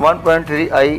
1.3i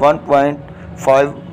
1.5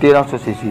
1300 cc۔